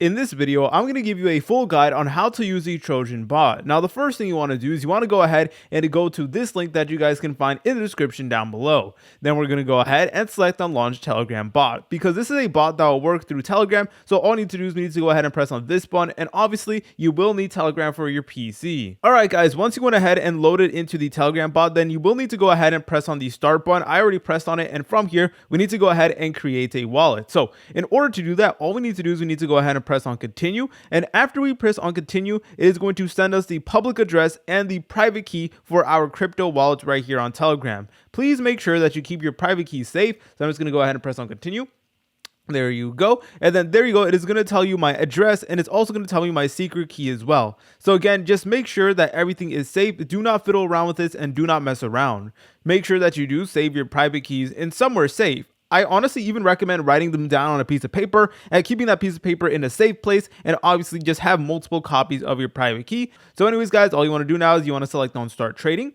In this video, I'm going to give you a full guide on how to use the Trojan Bot. Now, the first thing you want to do is you want to go ahead and go to this link that you guys can find in the description down below. Then we're going to go ahead and select on Launch Telegram Bot, because this is a bot that will work through Telegram. So all you need to do is we need to go ahead and press on this button, and obviously you will need Telegram for your PC. Alright guys, once you went ahead and load it into the Telegram bot, then you will need to go ahead and press on the start button. I already pressed on it, and from here we need to go ahead and create a wallet. So in order to do that, all we need to do is we need to go ahead and press on continue, and after we press on continue, it is going to send us the public address and the private key for our crypto wallet right here on Telegram. Please make sure that you keep your private key safe. So I'm just going to go ahead and press on continue. There you go. And then there you go. It is going to tell you my address, and it's also going to tell me my secret key as well. So again, just make sure that everything is safe. Do not fiddle around with this and do not mess around. Make sure that you do save your private keys in somewhere safe. I honestly even recommend writing them down on a piece of paper and keeping that piece of paper in a safe place, and obviously just have multiple copies of your private key. So anyways guys, all you want to do now is you want to select on start trading.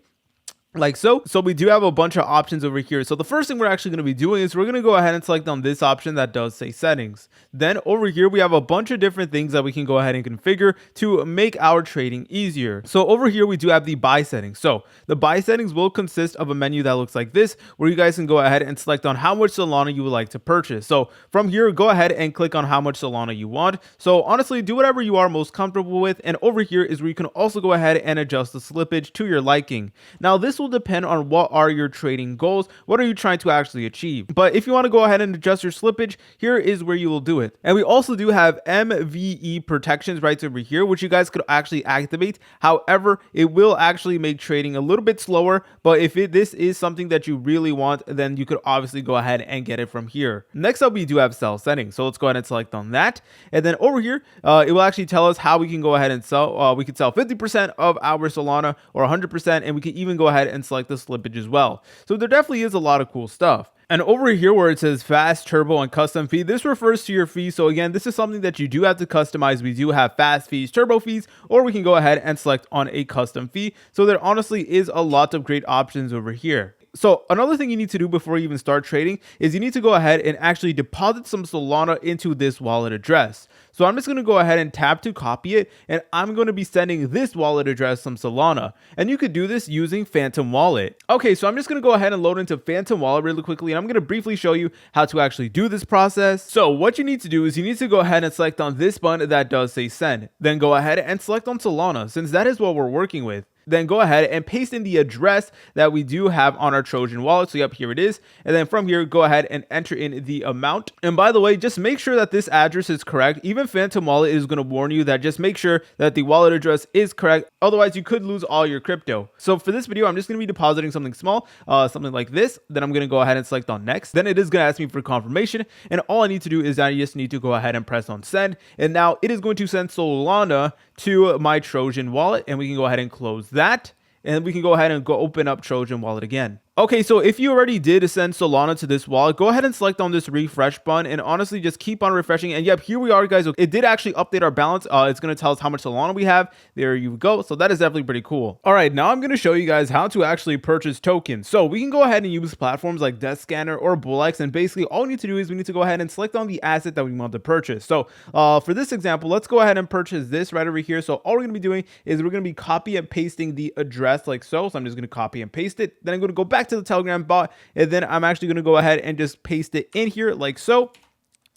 Like so we do have a bunch of options over here. So the first thing we're actually going to be doing is we're going to go ahead and select on this option that does say settings. Then over here we have a bunch of different things that we can go ahead and configure to make our trading easier. So over here we do have the buy settings. So the buy settings will consist of a menu that looks like this, where you guys can go ahead and select on how much Solana you would like to purchase. So from here, go ahead and click on how much Solana you want. So honestly, do whatever you are most comfortable with. And over here is where you can also go ahead and adjust the slippage to your liking. Now this will depend on what are your trading goals, what are you trying to actually achieve. But if you want to go ahead and adjust your slippage, here is where you will do it. And we also do have MVE protections right over here, which you guys could actually activate. However, it will actually make trading a little bit slower, but if this is something that you really want, then you could obviously go ahead and get it from here. Next up, we do have sell settings. So let's go ahead and select on that. And then over here, it will actually tell us how we can go ahead and sell. We could sell 50% of our Solana or 100%, and we can even go ahead and select the slippage as well. So there definitely is a lot of cool stuff. And over here where it says fast, turbo, and custom fee, this refers to your fee. So again, this is something that you do have to customize. We do have fast fees, turbo fees, or we can go ahead and select on a custom fee. So there honestly is a lot of great options over here. So another thing you need to do before you even start trading is you need to go ahead and actually deposit some Solana into this wallet address. So I'm just going to go ahead and tap to copy it, and I'm going to be sending this wallet address some Solana. And you could do this using Phantom Wallet. Okay, so I'm just going to go ahead and load into Phantom Wallet really quickly, and I'm going to briefly show you how to actually do this process. So what you need to do is you need to go ahead and select on this button that does say send. Then go ahead and select on Solana, since that is what we're working with. Then go ahead and paste in the address that we do have on our Trojan wallet. So yep, here it is. And then from here, go ahead and enter in the amount. And by the way, just make sure that this address is correct. Even Phantom Wallet is going to warn you that just make sure that the wallet address is correct. Otherwise, you could lose all your crypto. So for this video, I'm just going to be depositing something small, something like this. Then I'm going to go ahead and select on next. Then it is going to ask me for confirmation. And all I need to do is I just need to go ahead and press on send. And now it is going to send Solana to my Trojan wallet, and we can go ahead and close that, and we can go ahead and go open up Trojan wallet again. Okay, so if you already did send Solana to this wallet, go ahead and select on this refresh button, and honestly just keep on refreshing. And yep, here we are guys. It did actually update our balance. It's going to tell us how much Solana we have. There you go. So that is definitely pretty cool. All right, now I'm going to show you guys how to actually purchase tokens. So we can go ahead and use platforms like Death Scanner or Bullx, and basically all we need to do is we need to go ahead and select on the asset that we want to purchase. So for this example, let's go ahead and purchase this right over here. So all we're going to be doing is we're going to be copy and pasting the address like so. So I'm just going to copy and paste it. Then I'm going to go back to the Telegram bot, and then I'm actually going to go ahead and just paste it in here like so.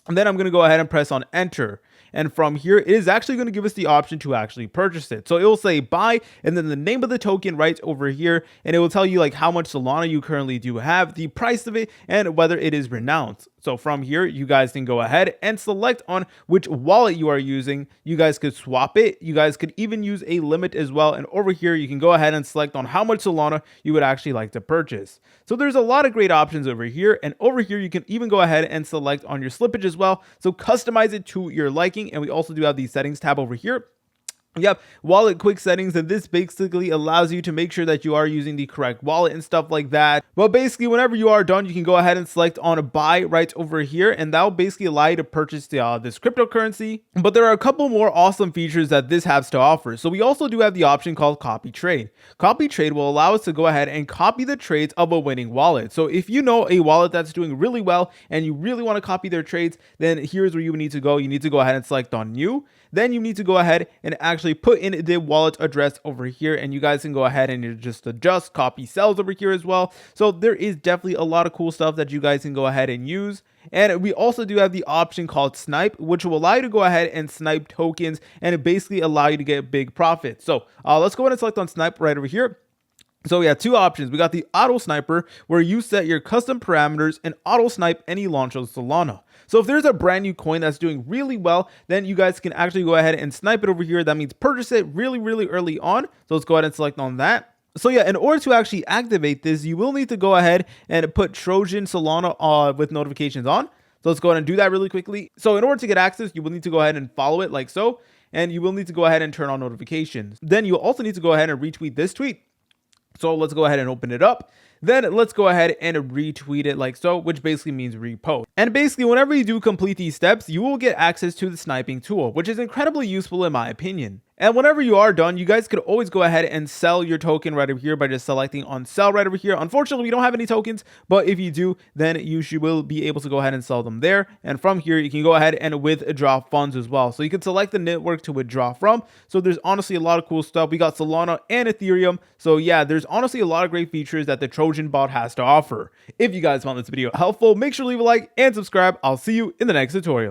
And then I'm going to go ahead and press on enter. And from here, it is actually going to give us the option to actually purchase it. So it will say buy, and then the name of the token right over here, and it will tell you like how much Solana you currently do have, the price of it, and whether it is renounced. So from here, you guys can go ahead and select on which wallet you are using. You guys could swap it. You guys could even use a limit as well. And over here, you can go ahead and select on how much Solana you would actually like to purchase. So there's a lot of great options over here. And over here, you can even go ahead and select on your slippage as well. So customize it to your liking. And we also do have the settings tab over here. Yep, wallet quick settings, and this basically allows you to make sure that you are using the correct wallet and stuff like that. But basically, whenever you are done, you can go ahead and select on a buy right over here, and that will basically allow you to purchase this cryptocurrency. But there are a couple more awesome features that this has to offer. So we also do have the option called copy trade. Copy trade will allow us to go ahead and copy the trades of a winning wallet. So if you know a wallet that's doing really well and you really want to copy their trades, then here's where you need to go. You need to go ahead and select on new. Then you need to go ahead and actually put in the wallet address over here, and you guys can go ahead and just adjust copy cells over here as well. So there is definitely a lot of cool stuff that you guys can go ahead and use. And we also do have the option called snipe, which will allow you to go ahead and snipe tokens and it basically allow you to get big profits. So let's go ahead and select on snipe right over here. So we have two options. We got the auto sniper, where you set your custom parameters and auto snipe any launch of Solana. So if there's a brand new coin that's doing really well, then you guys can actually go ahead and snipe it over here. That means purchase it really, really early on. So let's go ahead and select on that. So yeah, in order to actually activate this, you will need to go ahead and put Trojan Solana with notifications on. So let's go ahead and do that really quickly. So in order to get access, you will need to go ahead and follow it like so. And you will need to go ahead and turn on notifications. Then you'll also need to go ahead and retweet this tweet. So let's go ahead and open it up. Then let's go ahead and retweet it like so, which basically means repost. And basically, whenever you do complete these steps, you will get access to the sniping tool, which is incredibly useful in my opinion. And whenever you are done, you guys could always go ahead and sell your token right over here by just selecting on sell right over here. Unfortunately, we don't have any tokens, but if you do, then you will be able to go ahead and sell them there. And from here, you can go ahead and withdraw funds as well. So you can select the network to withdraw from. So there's honestly a lot of cool stuff. We got Solana and Ethereum. So yeah, there's honestly a lot of great features that the Trojan Bot has to offer. If you guys found this video helpful, make sure to leave a like and subscribe. I'll see you in the next tutorial.